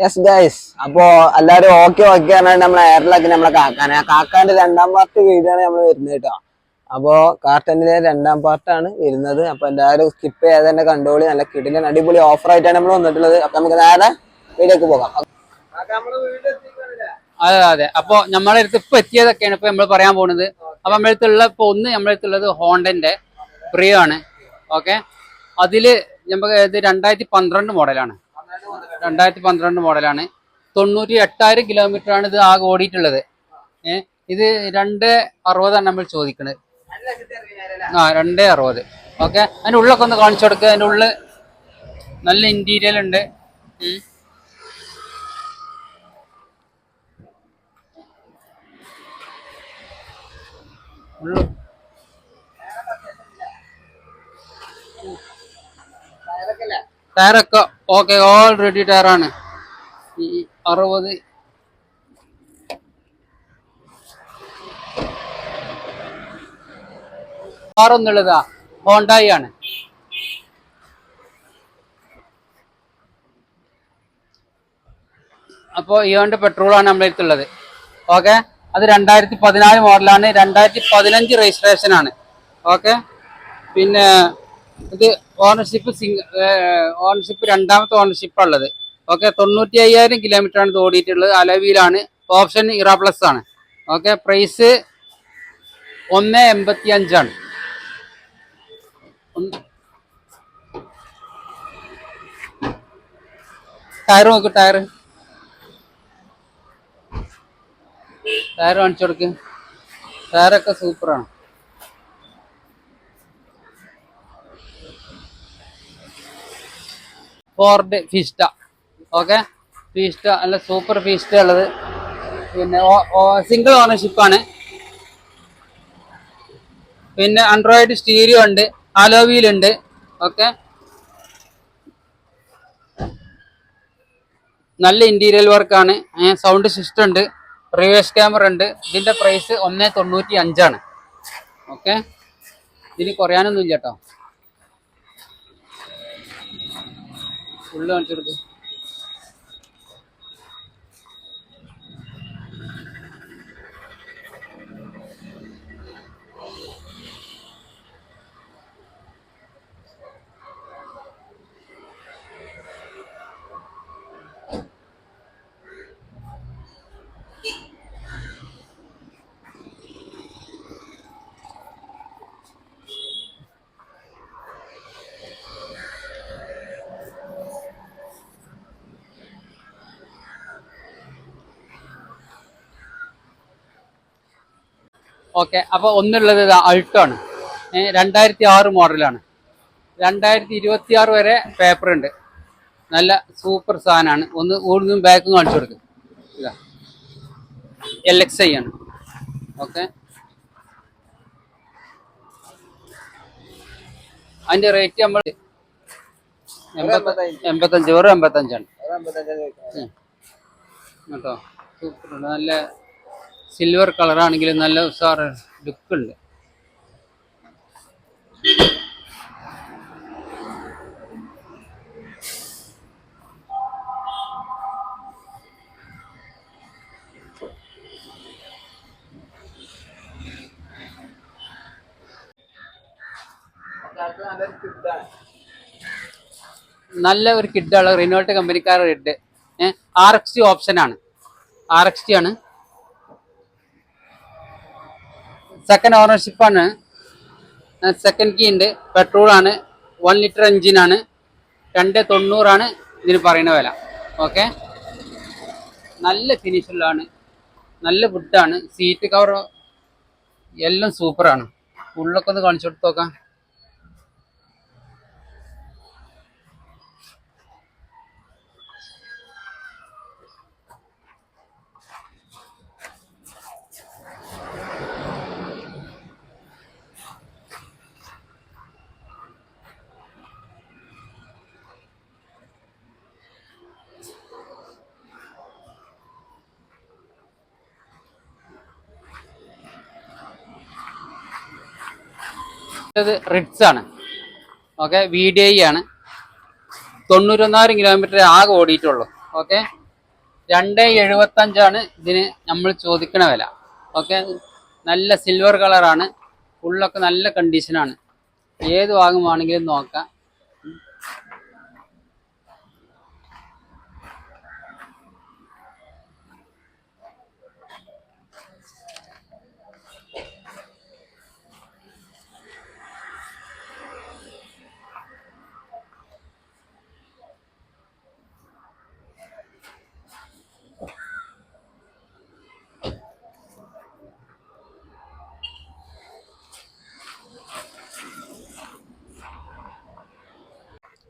Yes guys, അപ്പോ എല്ലാരും okay okay പറഞ്ഞാൽ നമ്മളെ എയറിലാക്കി നമ്മളെ കാക്കാനെ കാക്കാന്റെ രണ്ടാം പാർട്ട് വീഡിയോ ആണ് നമ്മൾ വരുന്നത് കേട്ടോ. അപ്പോ കാർട്ടനിലെ രണ്ടാം പാർട്ടാണ് വരുന്നത്. അപ്പൊ എല്ലാവരും സ്കിപ്പ് ചെയ്യാതെ തന്നെ കണ്ടോളി. നല്ല കിടിലൻ അടിപൊളി ഓഫർ ആയിട്ടാണ് നമ്മൾ വന്നിട്ടുള്ളത്. അപ്പൊ നമുക്ക് നേരെ വീഡിയോക്ക് പോകാം. അതെ അതെ. അപ്പൊ നമ്മളെ അടുത്ത് ഇപ്പൊ എത്തിയതൊക്കെയാണ് ഇപ്പൊ നമ്മൾ പറയാൻ പോകുന്നത്. അപ്പൊ നമ്മുടെ അടുത്തുള്ള ഇപ്പൊ ഒന്ന് നമ്മുടെ അടുത്തുള്ളത് ഹോണ്ടന്റെ പ്രിയോ ആണ്. ഓക്കെ, അതില് നമുക്ക് ഇത് 2012 മോഡലാണ്. 2012 മോഡലാണ്. 98,000 കിലോമീറ്റർ ആണ് ഇത് ആകെ ഓടിയിട്ടുള്ളത്. ഇത് 260 നമ്മൾ ചോദിക്കുന്നത്. 260. ഓക്കെ, അതിന്റെ ഉള്ളൊക്കെ ഒന്ന് കാണിച്ചു കൊടുക്കുക. അതിന്റെ ഉള്ളിൽ നല്ല ഇന്റീരിയൽ ഉണ്ട്. ടയറൊക്കെ ഓക്കെ, ഓൾ റെഡി ടയറാണ്. 60 കാറൊന്നുള്ളതാ ഹോണ്ടായി ആണ്. അപ്പോൾ ഇയോണ്ട് പെട്രോളാണ് നമ്മുടെ അടുത്തുള്ളത്. ഓക്കെ, അത് 2014 മോഡലാണ്. 2015 രജിസ്ട്രേഷൻ ആണ്. ഓക്കെ, പിന്നെ ഇത് ഓണർഷിപ്പ് രണ്ടാമത്തെ ഓണർഷിപ്പ് ഉള്ളത്. ഓക്കെ, 95,000 കിലോമീറ്റർ ആണ് ഇത് ഓടിയിട്ടുള്ളത്. അലവിയിലാണ്. ഓപ്ഷൻ ഇറ പ്ലസ് ആണ്. ഓക്കെ, പ്രൈസ് 185 ആണ്. ടയർ നോക്ക്, ടയർ കാണിച്ചു കൊടുക്ക്. ടയറൊക്കെ സൂപ്പറാണ്. ഫോർഡ് ഫിസ്റ്റ. ഓക്കെ, ഫിസ്റ്റ നല്ല സൂപ്പർ ഫിസ്റ്റ ഉള്ളത്. പിന്നെ സിംഗിൾ ഓണർഷിപ്പാണ്. പിന്നെ ആൻഡ്രോയിഡ് സ്റ്റീരിയോ ഉണ്ട്, അലോവീലുണ്ട്. ഓക്കെ, നല്ല ഇന്റീരിയൽ വർക്കാണ്. സൗണ്ട് സിസ്റ്റം ഉണ്ട്, റിവേഴ്സ് ക്യാമറ ഉണ്ട്. ഇതിന്റെ പ്രൈസ് 195 ആണ്. ഓക്കെ, ഇതിന് കുറയാനൊന്നും ഇല്ല കേട്ടോ. ഉള്ളു കാണിച്ചെടുക്കും. ഓക്കെ, അപ്പൊ ഒന്നുള്ളത് അൾട്ടോ ആണ്. 2006 മോഡലാണ്. 2026 വരെ പേപ്പർ ഉണ്ട്. നല്ല സൂപ്പർ സാധനമാണ്. ഒന്ന് കൂടുതലും ബാക്കും കാണിച്ചു കൊടുക്കും. ഇതാ LXi ആണ്. ഓക്കെ, അതിന്റെ റേറ്റ് നമ്മൾ 85, വെറും 85 ആണ് കേട്ടോ. സൂപ്പർ ഉണ്ട്. നല്ല സിൽവർ കളറാണെങ്കിലും നല്ല ഉഷാറ് ലുക്ക് ഉണ്ട്. നല്ല ഒരു കിഡാണ്. റിനോൾട്ട് കമ്പനിക്കാരുടെ കിഡ്. RXT ഓപ്ഷനാണ്. RXT ആണ്. സെക്കൻഡ് ഓണർഷിപ്പാണ്. സെക്കൻഡ് കീ ഉണ്ട്. പെട്രോൾ ആണ്. 1 ലിറ്റർ എഞ്ചിനാണ്. 290 ആണ് ഇതിന് പറയുന്ന വില. ഓക്കെ, നല്ല ഫിനിഷിലാണ്. നല്ല വുഡാണ്. സീറ്റ് കവർ എല്ലാം സൂപ്പറാണ്. ഉള്ളൊക്കെ ഒന്ന് കാണിച്ചു കൊടുത്ത് നോക്കാം. ഇത് റിഡ്സ് ആണ്. ഓക്കെ, VDI ആണ്. 91,000 കിലോമീറ്റർ ആകെ ഓടിയിട്ടുള്ളൂ. ഓക്കെ, 2,75 ഇതിന് നമ്മൾ ചോദിക്കണ വില. ഓക്കെ, നല്ല സിൽവർ കളറാണ്, ഫുള്ളൊക്കെ നല്ല കണ്ടീഷനാണ്. ഏത് വാങ്ങുവാണെങ്കിലും നോക്കാം.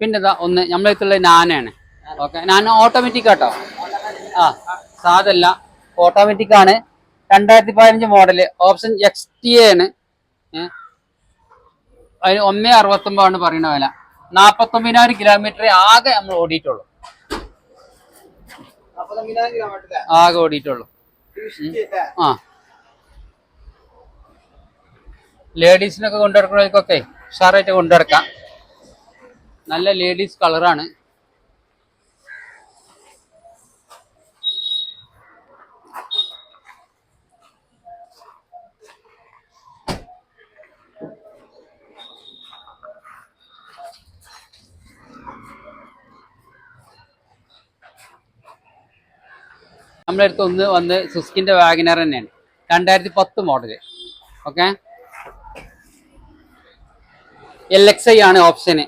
പിന്നെ ഇതാ ഒന്ന് നമ്മളടുത്തുള്ള നാനാണ്. Okay, Nano automatic auto. ആ, സാധല്ല, ഓട്ടോമാറ്റിക് ആണ്. 2015 മോഡല്, ഓപ്ഷൻ XT ആണ്. അതിന് 1,69 ആണ് പറയുന്ന വില. 49,000 കിലോമീറ്റർ ആകെ നമ്മൾ ഓടിയിട്ടുള്ളൂ. ആകെ ഓടിയിട്ടുള്ളൂ. ആ, ലേഡീസിനൊക്കെ കൊണ്ടുനടക്കുന്നവർക്കൊക്കെ ഉഷാറായിട്ട് കൊണ്ടുനടക്കാം. നല്ല ലേഡീസ് കളറാണ്. നമ്മുടെ അടുത്ത് ഒന്ന് വന്ന് സുസ്കിന്റെ വാഗനർ തന്നെയാണ്, 2010 മോഡല്. ഓക്കെ, LXI ആണ് ഓപ്ഷന്.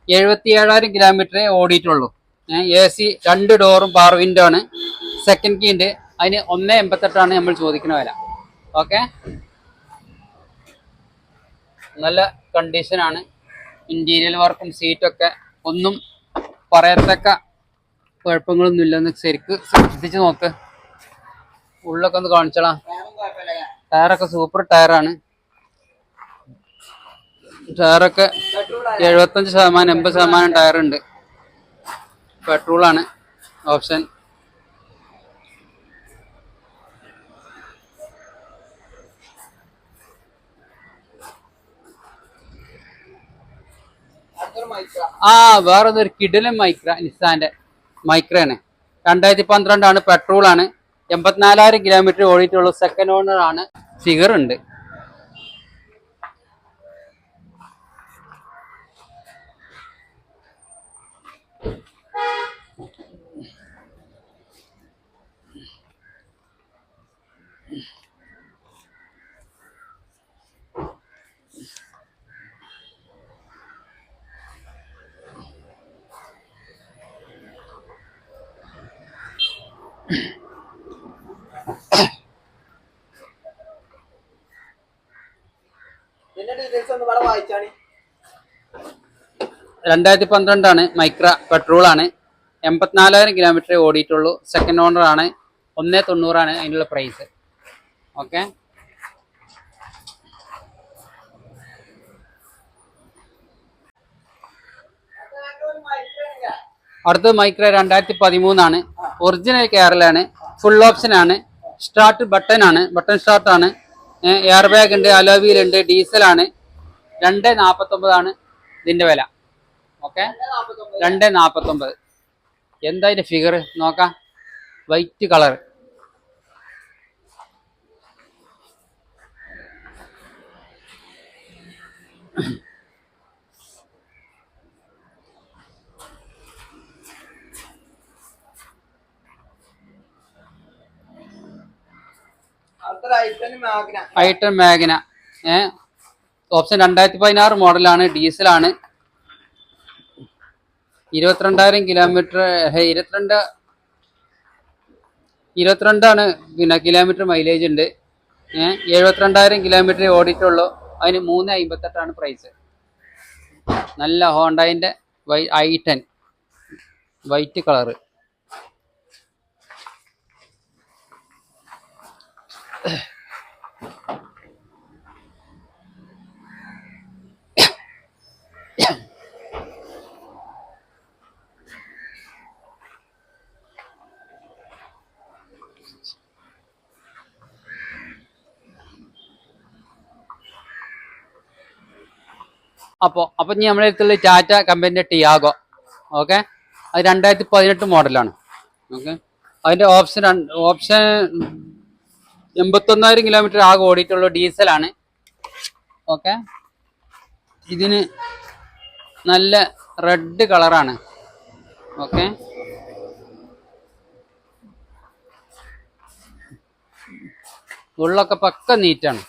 77,000 കിലോമീറ്ററേ ഓടിയിട്ടുള്ളൂ. AC 2 ഡോറും പവർ വിൻഡോ ആണ്. സെക്കൻഡ് കീ ഉണ്ട്. അതിന് 1,88 നമ്മൾ ചോദിക്കുന്ന വില. ഓക്കെ, നല്ല കണ്ടീഷനാണ്. ഇന്റീരിയൽ വർക്കും സീറ്റൊക്കെ ഒന്നും പറയത്തക്ക കുഴപ്പങ്ങളൊന്നും ഇല്ലെന്ന് ശരിക്ക് ശ്രദ്ധിച്ച് നോക്ക്. ഉള്ളൊക്കെ ഒന്ന് കാണിച്ചോളാം. ടയറൊക്കെ സൂപ്പർ ടയറാണ്. ടയറൊക്കെ 75%, 80% ടയറുണ്ട്. പെട്രോളാണ് ഓപ്ഷൻ. ആ, വേറൊരു കിടിലൻ മൈക്ര, നിസാന്റെ മൈക്രയാണ്. 2012 ആണ്, പെട്രോളാണ്. 84,000 കിലോമീറ്റർ ഓടിയിട്ടുള്ളൂ. സെക്കൻഡ് ഓണർ ആണ്. ഫിഗർ ഉണ്ട്. ഇതിന്റെ ഡീറ്റെയിൽസ് ഒന്ന് ഇവിടെ വായിച്ചാണ്. 2012 ആണ്, മൈക്ര, പെട്രോൾ ആണ്. 84,000 കിലോമീറ്റർ ഓടിയിട്ടുള്ളൂ. സെക്കൻഡ് ഓണർ ആണ്. 1,90 ആണ് അതിനുള്ള പ്രൈസ്. ഓക്കെ, അടുത്ത മൈക്ര 2013 ആണ്. ഒറിജിനൽ കേരളയാണ്. ഫുൾ ഓപ്ഷൻ ആണ്. സ്റ്റാർട്ട് ബട്ടൺ ആണ്, ബട്ടൺ സ്റ്റാർട്ട് ആണ്. എയർ ബാഗ് ഉണ്ട്, അലോവീൽ ഉണ്ട്, ഡീസൽ ആണ്. 2,49 ആണ് ഇതിന്റെ വില. ഓക്കെ, 2,49. എന്താ ഇതിന്റെ ഫിഗർ നോക്കാം. White colour. ഐട്ടൺ മാഗ്ന, ഓപ്ഷൻ 2016 മോഡലാണ്. ഡീസലാണ്. 22,000 കിലോമീറ്റർ, 22 ആണ് പിന്നെ കിലോമീറ്റർ മൈലേജ് ഉണ്ട്. 72,000 കിലോമീറ്റർ ഓടിയിട്ടുള്ളൂ. അതിന് 3,58 ആണ് പ്രൈസ്. നല്ല ഹോണ്ടയിന്റെ i10 വൈറ്റ് കളറ്. അപ്പൊ ഇനി നമ്മുടെ അടുത്തുള്ള ടാറ്റ കമ്പനിയുടെ ടിയാഗോ. ഓക്കെ, അത് 2018 മോഡലാണ്. ഓക്കെ, അതിന്റെ ഓപ്ഷൻ 81,000 കിലോമീറ്റർ ആകെ ഓടിയിട്ടുള്ള ഡീസലാണ്. ഓക്കെ, ഇതിന് നല്ല റെഡ് കളറാണ്. ഓക്കെ, ഉള്ളൊക്കെ പക്ക നീറ്റാണ്.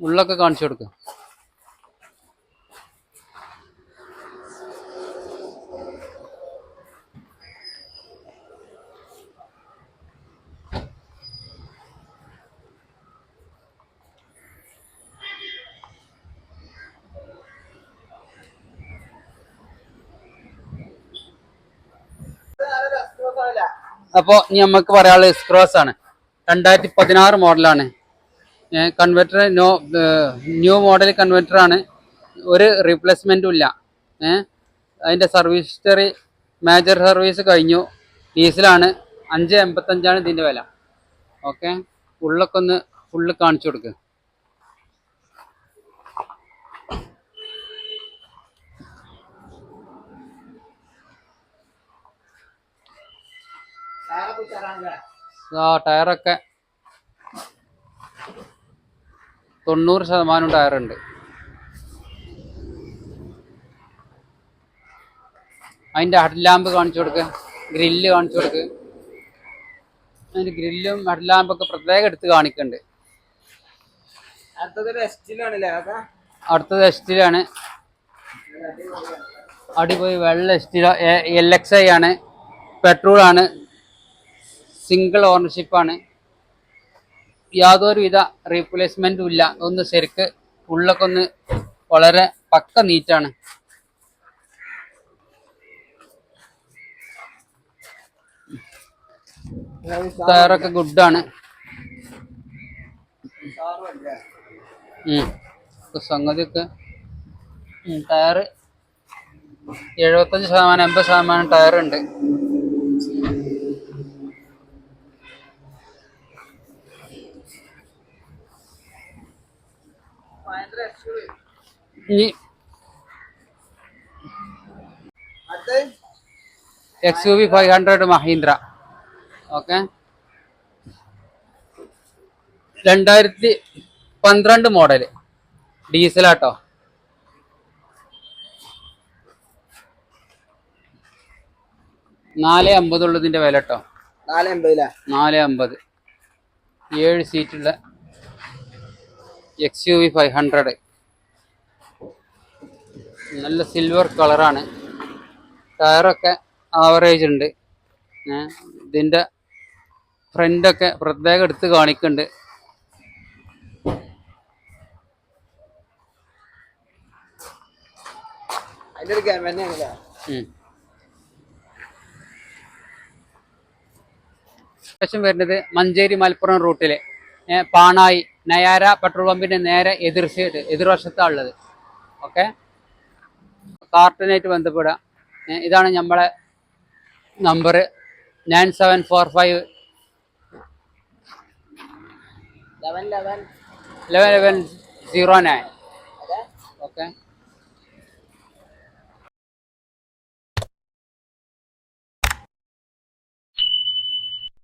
ഉള്ളൊക്കെ കാണിച്ചു കൊടുക്കുക. അപ്പോ ഇനി നമുക്ക് പറയാനുള്ളത് എക്സ്ക്രോസ് ആണ്. 2016 മോഡലാണ്. കൺവെർട്ടർ ന്യൂ മോഡൽ കൺവെർട്ടർ ആണ്. ഒരു റീപ്ലേസ്മെന്റും ഇല്ല. അതിന്റെ സർവീസ് ഹിസ്റ്ററി മേജർ സർവീസ് കഴിഞ്ഞു. ഡീസലാണ്. 585 ഇതിന്റെ വില. ഓക്കെ, ഉള്ളൊക്കെ ഒന്ന് ഫുള്ള് കാണിച്ചു കൊടുക്കുക. ടയറൊക്കെ 90% ടയറുണ്ട്. അതിന്റെ ഹെഡ് ലാമ്പ് കാണിച്ചു കൊടുക്കുക, ഗ്രില്ല് കാണിച്ചു കൊടുക്കുക. അതിന്റെ ഗ്രില്ലും ഹെഡ് ലാമ്പൊക്കെ പ്രത്യേകം എടുത്ത് കാണിക്കുന്നുണ്ട്. അടുത്തത് എസ്റ്റിലാണ്. അടിപൊളി വെള്ള എസ്റ്റിലോ LXi ആണ്. പെട്രോൾ ആണ്. സിംഗിൾ ഓണർഷിപ്പാണ്. യാതൊരുവിധ റീപ്ലേസ്മെന്റും ഇല്ല. ഒന്ന് ശരിക്ക് ഉള്ളൊക്കെ ഒന്ന് വളരെ പക്ക നീറ്റാണ്. ടയറൊക്കെ ഗുഡാണ്. സംഗതിയൊക്കെ ടയറ് 75% 80% ടയറുണ്ട്. ഇനി XUV 500 മഹീന്ദ്ര. ഓക്കെ, 2012 മോഡല് ഡീസലാട്ടോ. 450 ഉള്ളതിന്റെ വില കേട്ടോ. 450 7 സീറ്റുള്ള XUV 500. നല്ല സിൽവർ കളറാണ്. ടയറൊക്കെ ആവറേജ് ഉണ്ട്. ഇതിന്റെ ഫ്രണ്ടൊക്കെ പ്രത്യേകം എടുത്ത് കാണിക്കുന്നുണ്ട്. ശേഷം വരുന്നത് മഞ്ചേരി മലപ്പുറം റൂട്ടില് പാണായി നയാര പെട്രോൾ പമ്പിന്റെ നേരെ എതിർവശത്താണ് ഉള്ളത്. ഓക്കെ, കാർട്ടനായിട്ട് ബന്ധപ്പെടുക. ഇതാണ് നമ്മളെ നമ്പർ 9745 1109. ഓക്കെ.